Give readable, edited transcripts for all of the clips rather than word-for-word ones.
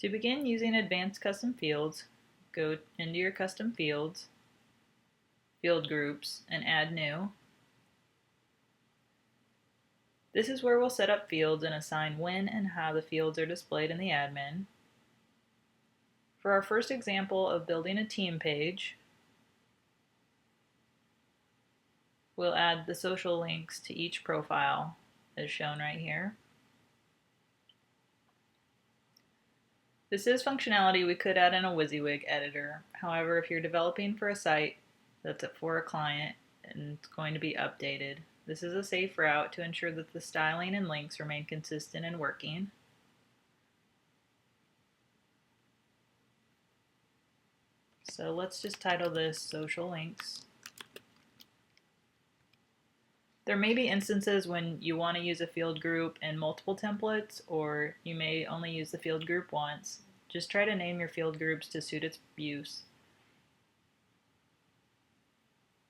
To begin using advanced custom fields, go into your custom fields, field groups, and add new. This is where we'll set up fields and assign when and how the fields are displayed in the admin. For our first example of building a team page, we'll add the social links to each profile as shown right here. This is functionality we could add in a WYSIWYG editor. However, if you're developing for a site that's for a client and it's going to be updated, this is a safe route to ensure that the styling and links remain consistent and working. So let's just title this Social Links. There may be instances when you want to use a field group in multiple templates, or you may only use the field group once. Just try to name your field groups to suit its use.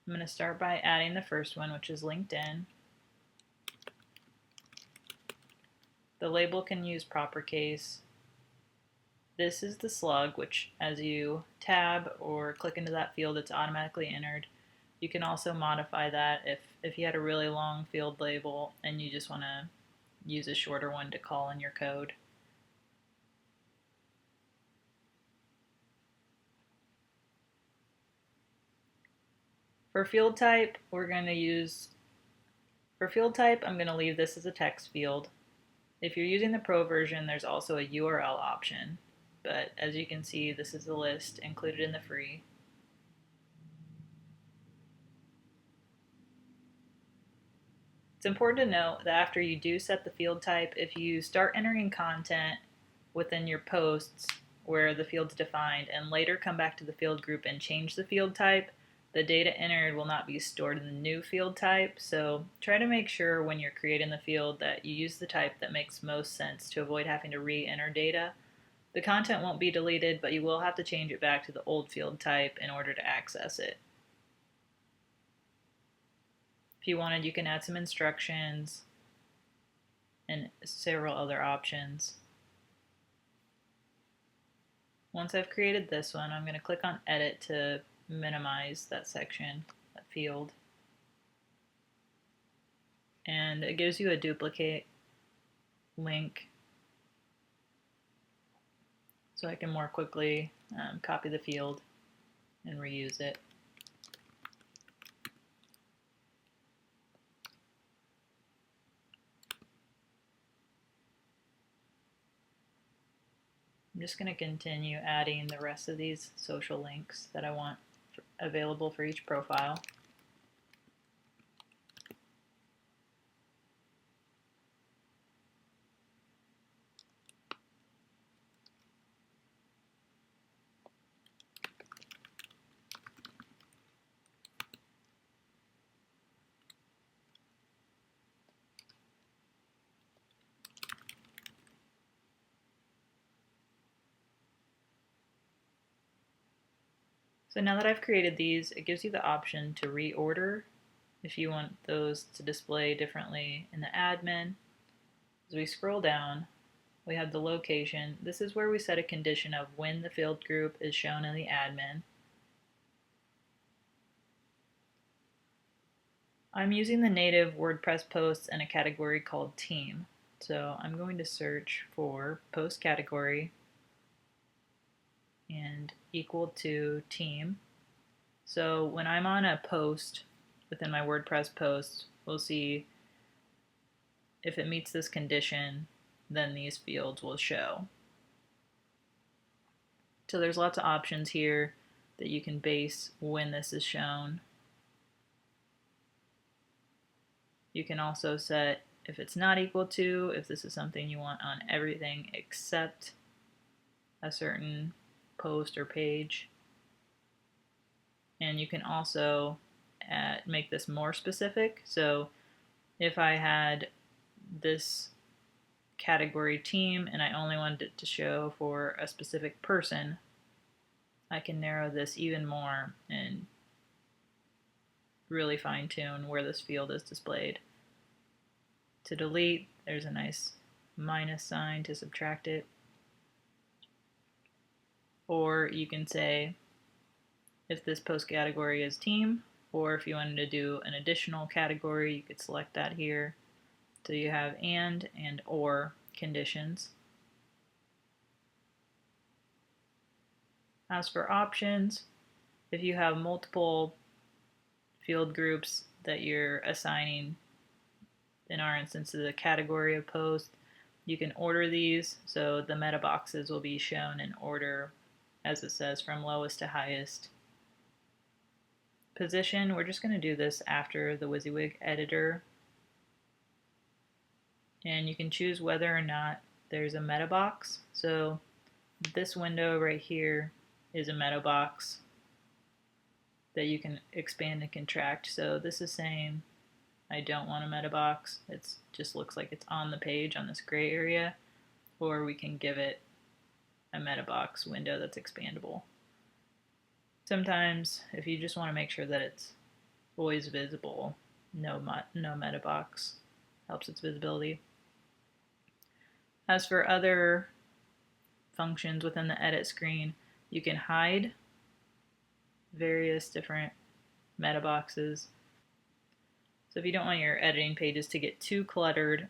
I'm going to start by adding the first one, which is LinkedIn. The label can use proper case. This is the slug, which as you tab or click into that field, it's automatically entered. You can also modify that if you had a really long field label and you just want to use a shorter one to call in your code. For field type, I'm going to leave this as a text field. If you're using the Pro version, there's also a URL option, but as you can see, this is the list included in the free. It's important to note that after you do set the field type, if you start entering content within your posts where the field's defined and later come back to the field group and change the field type, the data entered will not be stored in the new field type. So try to make sure when you're creating the field that you use the type that makes most sense to avoid having to re-enter data. The content won't be deleted, but you will have to change it back to the old field type in order to access it. If you wanted, you can add some instructions and several other options. Once I've created this one, I'm going to click on Edit to minimize that section, that field. And it gives you a duplicate link so I can more quickly copy the field and reuse it. I'm just going to continue adding the rest of these social links that I want available for each profile. So now that I've created these, it gives you the option to reorder if you want those to display differently in the admin. As we scroll down, we have the location. This is where we set a condition of when the field group is shown in the admin. I'm using the native WordPress posts in a category called Team. So I'm going to search for post category and equal to team. So when I'm on a post within my WordPress post, we'll see if it meets this condition, then these fields will show. So there's lots of options here that you can base when this is shown. You can also set if it's not equal to, if this is something you want on everything except a certain post or page. And you can also make this more specific. So if I had this category team and I only wanted it to show for a specific person, I can narrow this even more and really fine tune where this field is displayed. To delete, there's a nice minus sign to subtract it. Or you can say if this post category is team, or if you wanted to do an additional category, you could select that here. So you have and or conditions. As for options, if you have multiple field groups that you're assigning, in our instance, to the category of post, you can order these, so the meta boxes will be shown in order, as it says, from lowest to highest. Position, we're just going to do this after the WYSIWYG editor. And you can choose whether or not there's a meta box. So this window right here is a meta box that you can expand and contract. So this is saying I don't want a meta box. It just looks like it's on the page on this gray area. Or we can give it a meta box window that's expandable. Sometimes if you just want to make sure that it's always visible, no meta box helps its visibility. As for other functions within the edit screen, you can hide various different meta boxes. So if you don't want your editing pages to get too cluttered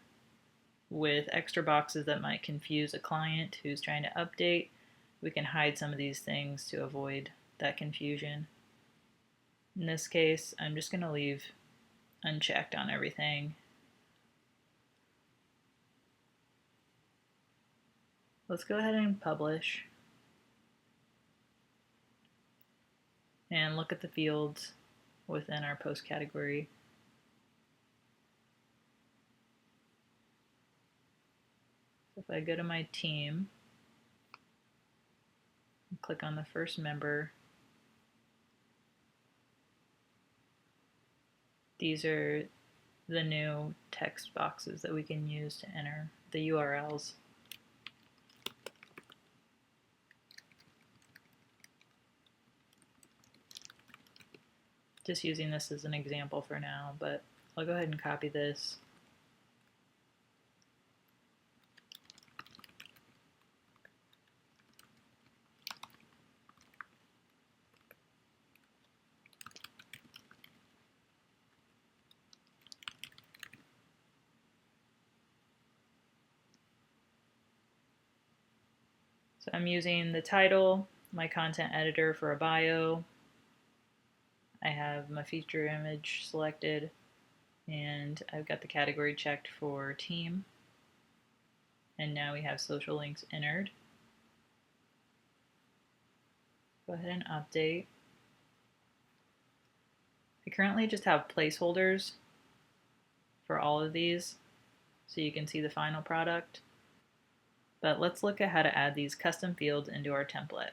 with extra boxes that might confuse a client who's trying to update, we can hide some of these things to avoid that confusion. In this case, I'm just going to leave unchecked on everything. Let's go ahead and publish and look at the fields within our post category. So if I go to my team and click on the first member, these are the new text boxes that we can use to enter the URLs. Just using this as an example for now, but I'll go ahead and copy this. So I'm using the title, my content editor for a bio. I have my feature image selected, and I've got the category checked for team. And now we have social links entered. Go ahead and update. I currently just have placeholders for all of these, so you can see the final product. But let's look at how to add these custom fields into our template.